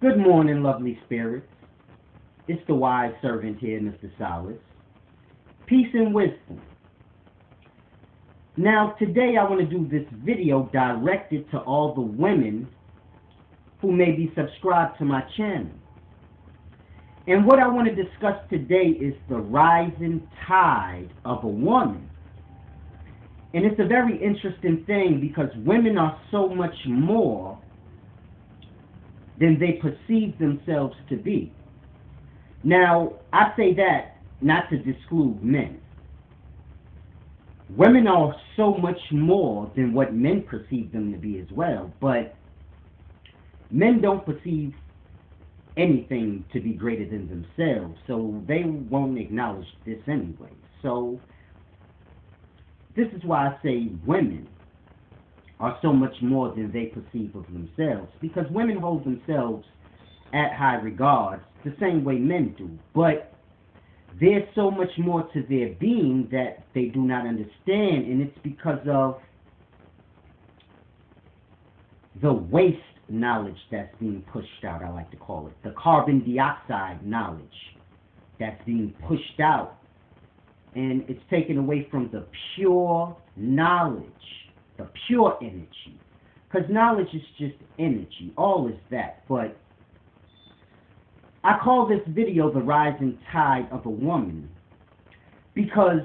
Good morning, lovely spirits. It's the wise servant here, Mr. Solace. Peace and wisdom. Now, today I want to do this video directed to all the women who may be subscribed to my channel. And what I want to discuss today is the rising tide of a woman. And it's a very interesting thing because women are so much more than they perceive themselves to be. Now, I say that not to disclude men. Women are so much more than what men perceive them to be as well, but men don't perceive anything to be greater than themselves, so they won't acknowledge this anyway. So, this is why I say women are so much more than they perceive of themselves, because women hold themselves at high regard the same way men do, but there's so much more to their being that they do not understand, and it's because of the waste knowledge that's being pushed out, I like to call it, the carbon dioxide knowledge that's being pushed out, and it's taken away from the pure knowledge, the pure energy, because knowledge is just energy, all is that. But I call this video the rising tide of a woman because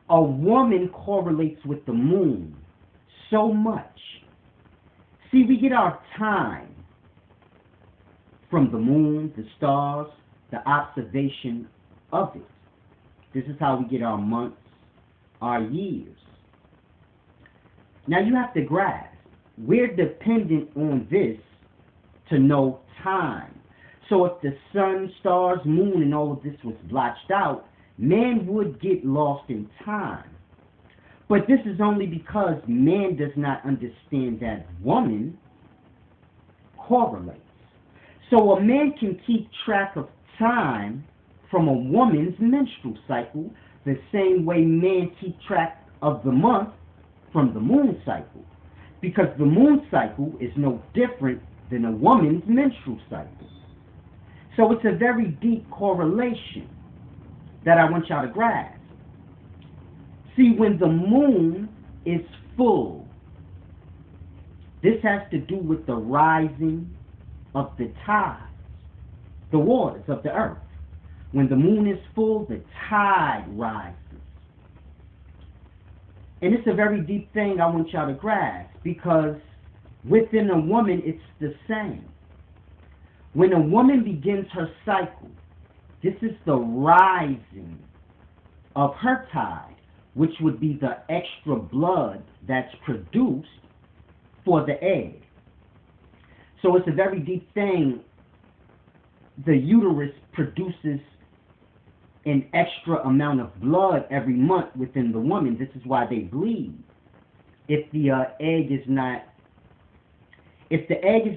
a woman correlates with the moon so much. See, we get our time from the moon, the stars, the observation of it. This is how we get our months, our years. Now you have to grasp, we're dependent on this to know time. So if the sun, stars, moon, and all of this was blotched out, man would get lost in time. But this is only because man does not understand that woman correlates. So a man can keep track of time from a woman's menstrual cycle the same way men keep track of the month from the moon cycle, because the moon cycle is no different than a woman's menstrual cycle. So it's a very deep correlation that I want y'all to grasp. See, when the moon is full, this has to do with the rising of the tides, the waters of the earth. When the moon is full, the tide rises. And it's a very deep thing I want y'all to grasp, because within a woman, it's the same. When a woman begins her cycle, this is the rising of her tide, which would be the extra blood that's produced for the egg. So it's a very deep thing. The uterus produces an extra amount of blood every month within the woman. This is why they bleed. If the egg is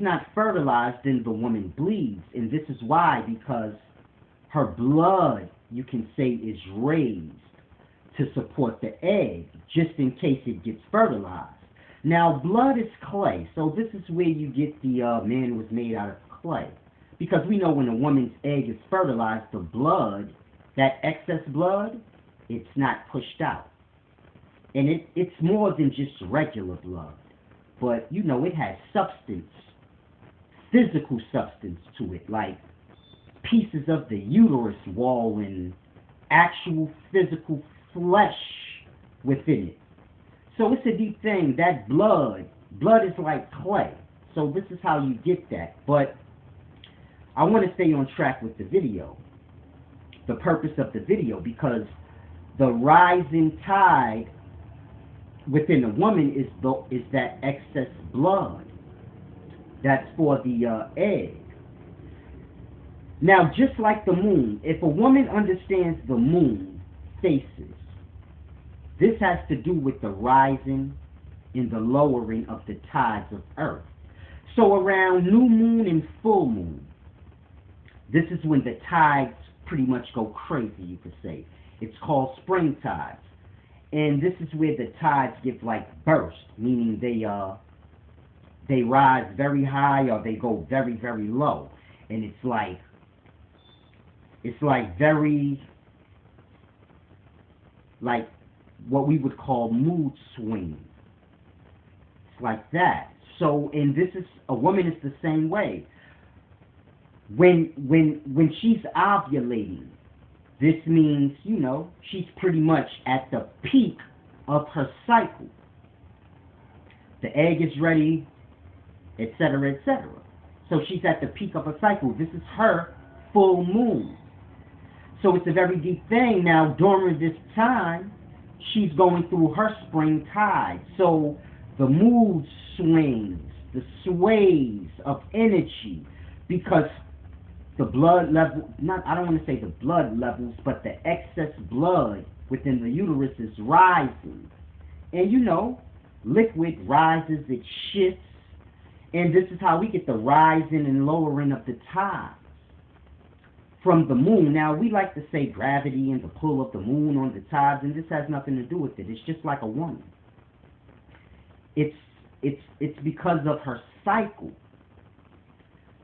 not fertilized, then the woman bleeds, and this is why, because her blood, you can say, is raised to support the egg, just in case it gets fertilized. Now, blood is clay, so this is where you get the man was made out of clay, because we know when a woman's egg is fertilized, the blood, that excess blood, it's not pushed out. And it's more than just regular blood. But, you know, it has substance, physical substance to it, like pieces of the uterus wall and actual physical flesh within it. So it's a deep thing. That blood is like clay. So this is how you get that. But I want to stay on track with the video, the purpose of the video, because the rising tide within a woman is that excess blood that's for the egg. Now, just like the moon, if a woman understands the moon phases, this has to do with the rising and the lowering of the tides of earth. So around new moon and full moon, this is when the tides pretty much go crazy, you could say. It's called spring tides. And this is where the tides give like burst, meaning they rise very high or they go very, very low. And it's like very, like what we would call mood swings. It's like that. So, and this is, a woman is the same way. When she's ovulating, this means, you know, she's pretty much at the peak of her cycle. The egg is ready, etc., etc. So she's at the peak of her cycle. This is her full moon. So it's a very deep thing. Now, during this time, she's going through her spring tide. So the mood swings, the sways of energy, because the blood level, I don't want to say the blood levels, but the excess blood within the uterus is rising. And you know, liquid rises, it shifts, and this is how we get the rising and lowering of the tides from the moon. Now, we like to say gravity and the pull of the moon on the tides, and this has nothing to do with it. It's just like a woman. It's because of her cycle.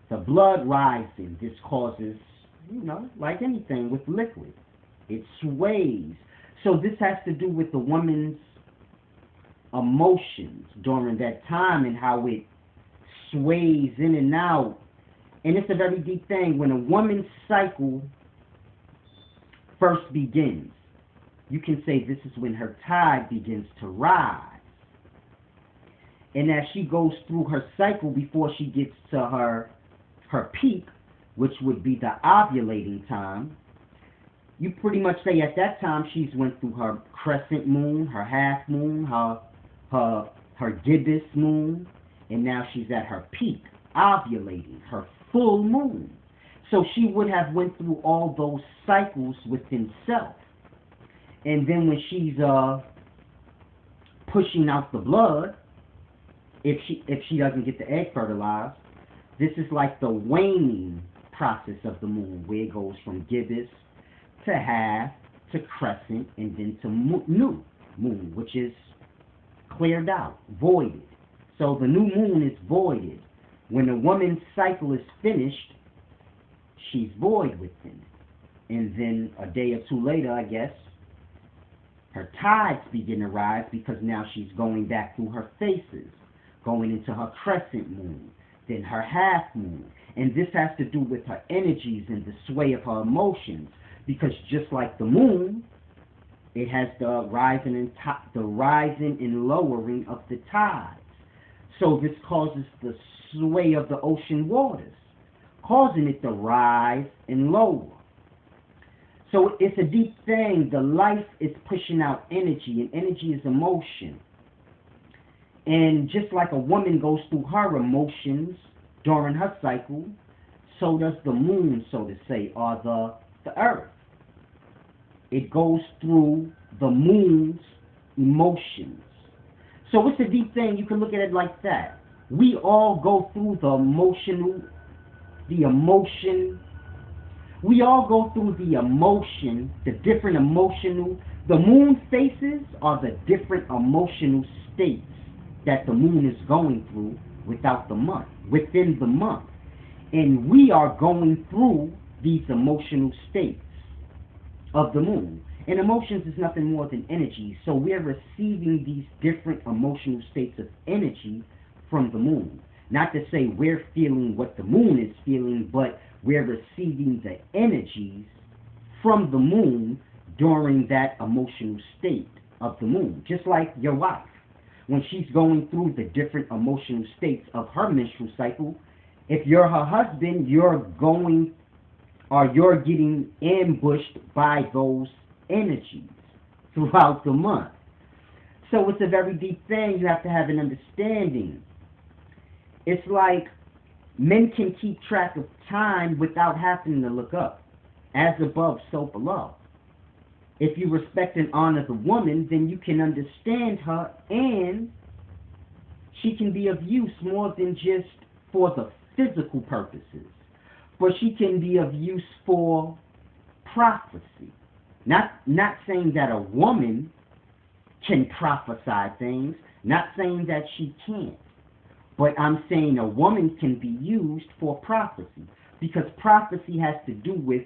The blood rising, this causes, you know, like anything with liquid, it sways. So this has to do with the woman's emotions during that time and how it sways in and out. And it's a very deep thing. When a woman's cycle first begins, you can say this is when her tide begins to rise. And as she goes through her cycle before she gets to her peak, which would be the ovulating time, you pretty much say at that time she's went through her crescent moon, her half moon, her gibbous moon, and now she's at her peak, ovulating, her full moon. So she would have went through all those cycles within self. And then when she's pushing out the blood, if she doesn't get the egg fertilized, this is like the waning process of the moon, where it goes from gibbous to half to crescent and then to new moon, which is cleared out, voided. So the new moon is voided. When a woman's cycle is finished, she's void within it. And then a day or two later, I guess, her tides begin to rise, because now she's going back through her phases, going into her crescent moon, then her half moon. And this has to do with her energies and the sway of her emotions, because just like the moon, it has the rising and lowering of the tides. So this causes the sway of the ocean waters, causing it to rise and lower. So it's a deep thing. The life is pushing out energy, and energy is emotion. And just like a woman goes through her emotions during her cycle, so does the moon, so to say, or the earth. It goes through the moon's emotions. So it's a deep thing. You can look at it like that. We all go through the emotion. We all go through the emotion, the different emotional. The moon phases are the different emotional states that the moon is going through within the month. And we are going through these emotional states of the moon. And emotions is nothing more than energy. So we're receiving these different emotional states of energy from the moon. Not to say we're feeling what the moon is feeling, but we're receiving the energies from the moon during that emotional state of the moon. Just like your wife. When she's going through the different emotional states of her menstrual cycle, if you're her husband, you're getting ambushed by those energies throughout the month. So it's a very deep thing. You have to have an understanding. It's like men can keep track of time without having to look up. As above, so below. If you respect and honor the woman, then you can understand her, and she can be of use more than just for the physical purposes. But she can be of use for prophecy. Not saying that a woman can prophesy things, not saying that she can't. But I'm saying a woman can be used for prophecy, because prophecy has to do with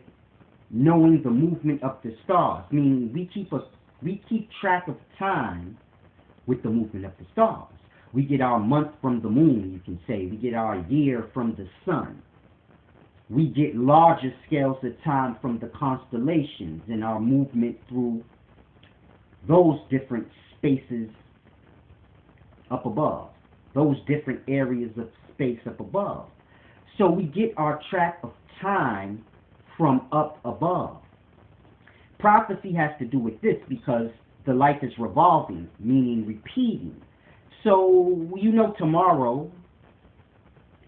knowing the movement of the stars, meaning we keep track of time with the movement of the stars. We get our month from the moon, you can say. We get our year from the sun. We get larger scales of time from the constellations and our movement through those different spaces up above, those different areas of space up above. So we get our track of time from up above. Prophecy has to do with this because the life is revolving, meaning repeating. So, tomorrow,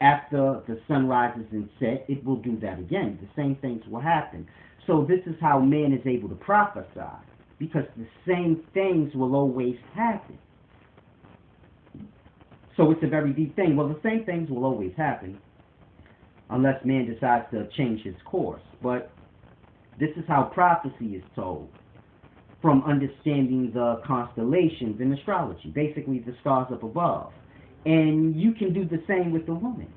after the sun rises and sets, it will do that again. The same things will happen. So this is how man is able to prophesy, because the same things will always happen. So it's a very deep thing. Well, the same things will always happen unless man decides to change his course. But this is how prophecy is told, from understanding the constellations in astrology, basically the stars up above. And you can do the same with the woman.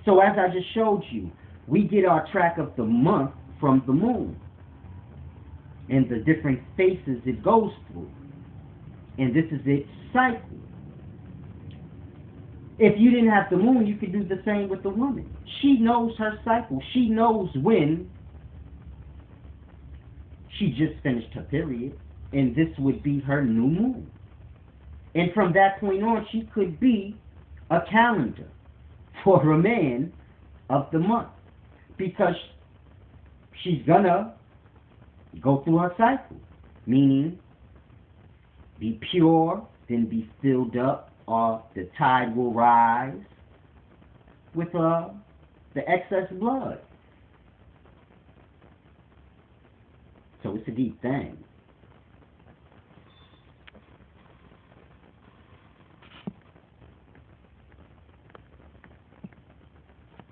So as I just showed you, we get our track of the month from the moon and the different phases it goes through. And this is its cycle. If you didn't have the moon, you could do the same with the woman. She knows her cycle. She knows when she just finished her period, and this would be her new moon. And from that point on, she could be a calendar for a man of the month, because she's gonna go through her cycle, meaning be pure, then be filled up, or the tide will rise with the excess blood. So it's a deep thing.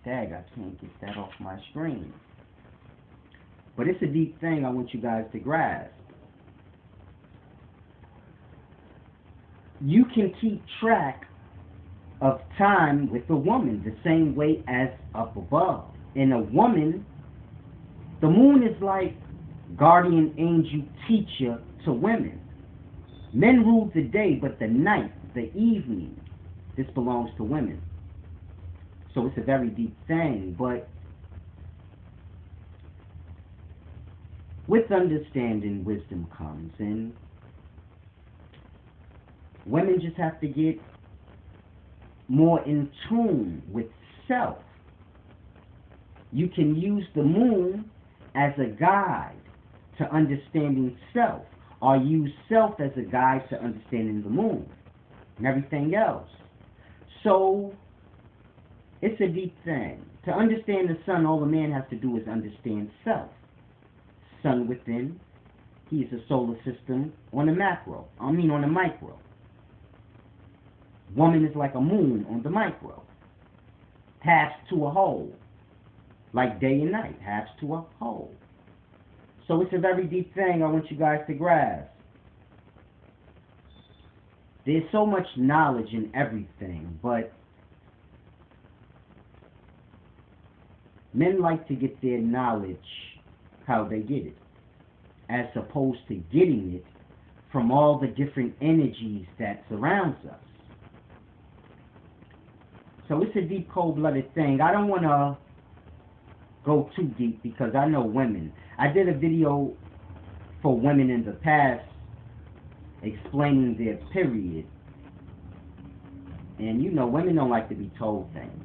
Dag, I can't get that off my screen. But it's a deep thing I want you guys to grasp. You can keep track of time with a woman the same way as up above. In a woman, the moon is like guardian angel teacher to women. Men rule the day, but the night, the evening, this belongs to women. So it's a very deep thing, but with understanding, wisdom comes, and women just have to get more in tune with self. You can use the moon as a guide to understanding self, or use self as a guide to understanding the moon and everything else. So it's a deep thing. To understand the sun, all a man has to do is understand self. Sun within, he is a solar system on the micro. Woman is like a moon on the micro. Halves to a whole. Like day and night, halves to a whole. So it's a very deep thing I want you guys to grasp. There's so much knowledge in everything, but men like to get their knowledge how they get it, as opposed to getting it from all the different energies that surrounds us. So it's a deep, cold-blooded thing. I don't want to go too deep because I know women. I did a video for women in the past explaining their period. And women don't like to be told things.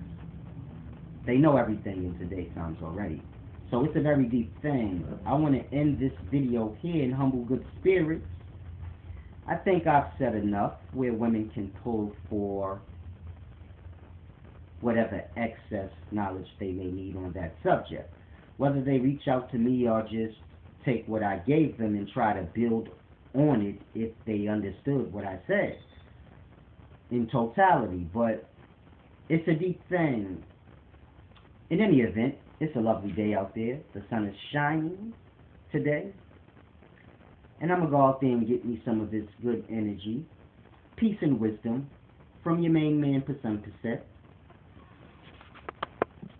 They know everything in today's times already. So it's a very deep thing. I want to end this video here in humble good spirits. I think I've said enough where women can pull for whatever excess knowledge they may need on that subject. Whether they reach out to me or just take what I gave them and try to build on it if they understood what I said in totality. But it's a deep thing. In any event, it's a lovely day out there. The sun is shining today. And I'm going to go out there and get me some of this good energy, peace and wisdom, from your main man, Pasem Cassette.